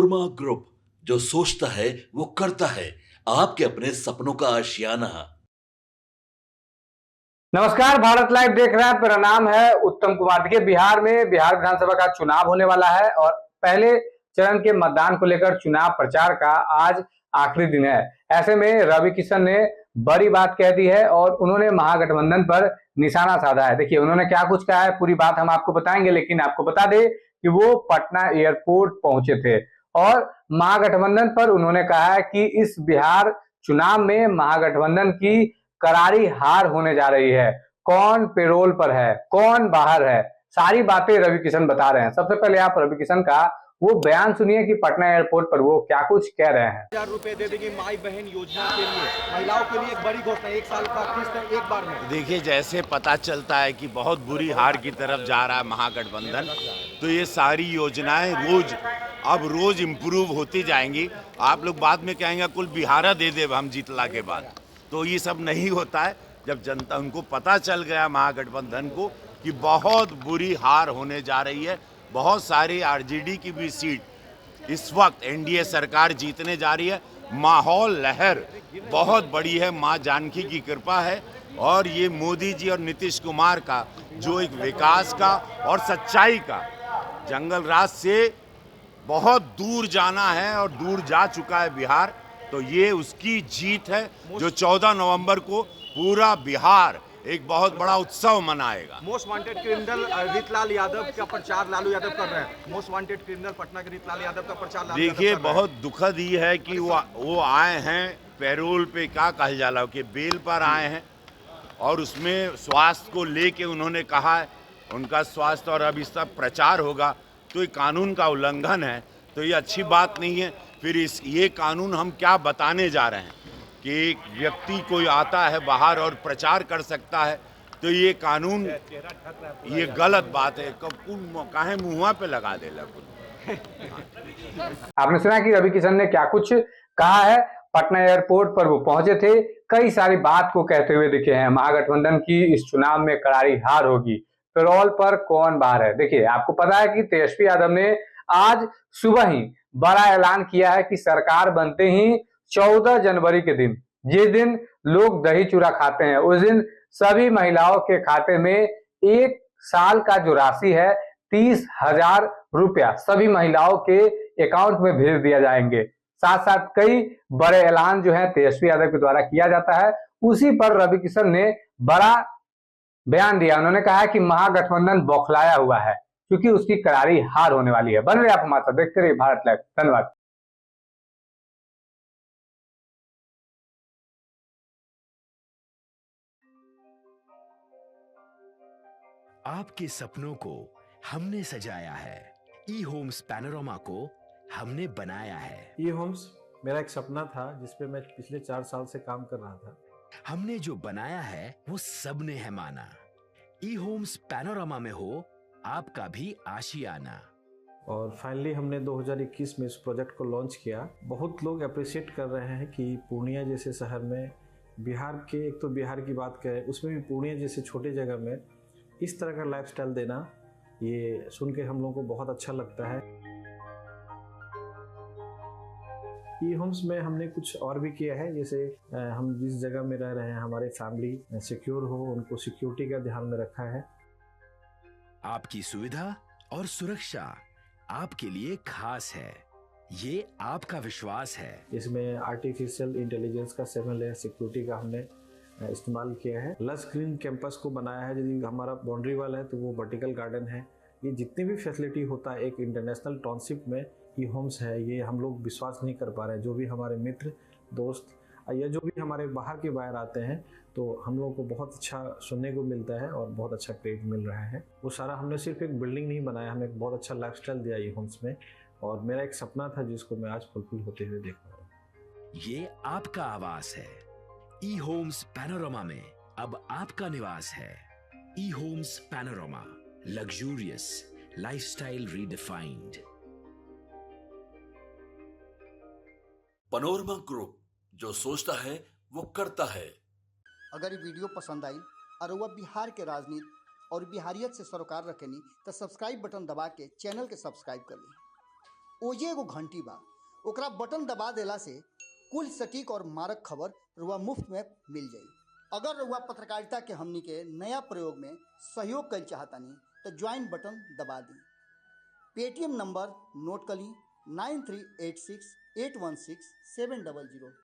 Panorama group, जो सोचता है वो करता है। आपके अपने सपनों का आशियाना। नमस्कार, भारत लाइव देख रहे हैं। मेरा नाम है उत्तम कुमार। देखिए, बिहार में बिहार विधानसभा का चुनाव होने वाला है और पहले चरण के मतदान को लेकर चुनाव प्रचार का आज आखिरी दिन है। ऐसे में रवि किशन ने बड़ी बात कह दी है और उन्होंने महागठबंधन पर निशाना साधा है। देखिए, उन्होंने क्या कुछ कहा है, पूरी बात हम आपको बताएंगे, लेकिन आपको बता दें कि वो पटना एयरपोर्ट पहुंचे थे और महागठबंधन पर उन्होंने कहा है कि इस बिहार चुनाव में महागठबंधन की करारी हार होने जा रही है। कौन पेरोल पर है, कौन बाहर है, सारी बातें रवि किशन बता रहे हैं। सबसे पहले आप रवि किशन का वो बयान सुनिए कि पटना एयरपोर्ट पर वो क्या कुछ कह रहे हैं। 1000 रुपए दे देंगे माई बहन योजना के लिए, महिलाओं के लिए एक बड़ी घोषणा, 1 साल का किस्त एक बार में। देखिए, जैसे पता चलता है कि बहुत बुरी हार की तरफ जा रहा है महागठबंधन, तो ये सारी योजनाएं रोज इम्प्रूव होती जाएंगी। आप लोग बाद में कहेंगे कुल बिहारा दे दे हम जीतला के बाद, तो ये सब नहीं होता है। जब जनता उनको पता चल गया महागठबंधन को कि बहुत बुरी हार होने जा रही है, बहुत सारी आरजेडी की भी सीट इस वक्त एनडीए सरकार जीतने जा रही है, माहौल लहर बहुत बड़ी है, माँ जानकी की कृपा है। और ये मोदी जी और नीतीश कुमार का जो एक विकास का और सच्चाई का, जंगल राज से बहुत दूर जाना है और दूर जा चुका है बिहार, तो ये उसकी जीत है जो 14 नवंबर को पूरा बिहार एक बहुत बड़ा उत्सव मनाएगा। Most wanted criminal Ritlal Yadav का प्रचार लालू यादव कर रहे हैं। मोस्ट वांटेड क्रिमिनल पटना के रीतलाल यादव का प्रचार लालू यादव देखिए, कर रहे हैं। बहुत दुखद ही है कि वो आए हैं पैरोल पे, क्या कहा जाला कि बेल पर आए हैं, और उसमें स्वास्थ्य को लेके उन्होंने कहा है उनका स्वास्थ्य, और अब इस सब प्रचार होगा तो ये कानून का उल्लंघन है, तो ये अच्छी बात नहीं है। फिर ये कानून हम क्या बताने जा रहे हैं कि एक व्यक्ति कोई आता है बाहर और प्रचार कर सकता है, तो ये कानून ये गलत बात है। काहे मुँह पे लगा दे लग। आपने सुना कि रवि किशन ने क्या कुछ कहा है। पटना एयरपोर्ट पर वो पहुंचे थे, कई सारी बात को कहते हुए दिखे हैं। महागठबंधन की इस चुनाव में करारी हार होगी, पेरोल पर कौन बाहर है। देखिए, आपको पता है कि तेजस्वी यादव ने आज सुबह ही बड़ा ऐलान किया है कि सरकार बनते ही 14 जनवरी के दिन, जिस दिन लोग दही चूड़ा खाते हैं, उस दिन सभी महिलाओं के खाते में एक साल का जो राशि है 30,000 रुपया सभी महिलाओं के अकाउंट में भेज दिया जाएंगे। साथ साथ कई बड़े ऐलान जो है तेजस्वी यादव के द्वारा किया जाता है। उसी पर रवि किशन ने बड़ा बयान दिया। उन्होंने कहा कि महागठबंधन बौखलाया हुआ है क्योंकि उसकी करारी हार होने वाली है। बन रहे आप हमारे साथ, देखते रहिए भारत लाइव। धन्यवाद। आपके सपनों को हमने सजाया है, ई होम्स पैनोरमा को हमने बनाया है। ई होम्स मेरा एक सपना था जिसपे मैं पिछले 4 साल से काम कर रहा था। हमने जो बनाया है वो सबने है माना। ई होम्स पैनोरमा में हो आपका भी आशियाना। और फाइनली हमने 2021 में इस प्रोजेक्ट को लॉन्च किया। बहुत लोग अप्रिशिएट कर रहे हैं कि पूर्णिया जैसे शहर में, बिहार के, एक तो बिहार की बात करें उसमें भी पूर्णिया जैसे छोटे जगह में इस तरह का लाइफस्टाइल देना, ये सुन के हम लोगों को बहुत अच्छा लगता है। ई होम्स में हमने कुछ और भी किया है, जैसे हम जिस जगह में रह रहे हैं हमारे फैमिली सिक्योर हो, उनको सिक्योरिटी का ध्यान में रखा है। आपकी सुविधा और सुरक्षा आपके लिए खास है, ये आपका विश्वास है। इसमें आर्टिफिशियल इंटेलिजेंस का 7 लेयर सिक्योरिटी का हमने इस्तेमाल किया है। लस ग्रीन कैंपस को बनाया है। यदि हमारा बाउंड्री वाल है तो वो वर्टिकल गार्डन है। ये जितनी भी फैसिलिटी होता है एक इंटरनेशनल टाउनशिप में ई होम्स है, ये हम लोग विश्वास नहीं कर पा रहे हैं। जो भी हमारे मित्र दोस्त या जो भी हमारे बाहर के बाहर आते हैं, तो हम लोगों को बहुत अच्छा सुनने को मिलता है और बहुत अच्छा क्रेडिट मिल रहा है। वो सारा हमने सिर्फ एक बिल्डिंग नहीं बनाया, हमें एक बहुत अच्छा लाइफस्टाइल दिया ई होम्स में, और मेरा एक सपना था जिसको मैं आज फुलफिल होते हुए देख रहा हूँ। ये आपका आवास है। ई होम्स पैनोरमा में अब आपका निवास है। E Homes Panorama, luxurious lifestyle redefined. Panorama group, जो सोचता है वो करता है। अगर ये वीडियो पसंद आई और वह बिहार के राजनीति और बिहारियत से सरोकार रखेनी तो सब्सक्राइब बटन दबा के चैनल के सब्सक्राइब कर ली। ओजे एगो घंटी बा, ओकरा बटन दबा देला से कुल सटीक और मारक खबर रुआ मुफ्त में मिल जाई। अगर रुआ पत्रकारिता के हमनी के नया प्रयोग में सहयोग कर चाहतानी तो ज्वाइन बटन दबा दी। पेटीएम नंबर नोट कर ली 9386816700।